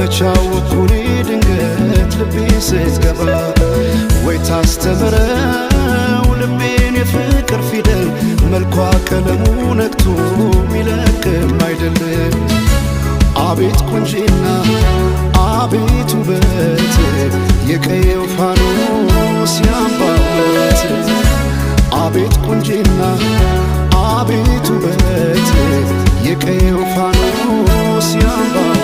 መቻወኩኒ ድንገት ልቤ ስትገባ ወይ ታስተምረው ልቤን የፍቅር ፊደል መልኳ ቀለሙ ነክቶ ሚለቅም አይደለም። አቤት ቁንጂና አቤት ውበት የቀየው ፋኖስ ያምባበት አቤት ቁንጂና አቤት ውበት የቀየው ፋኖስ ያምባበት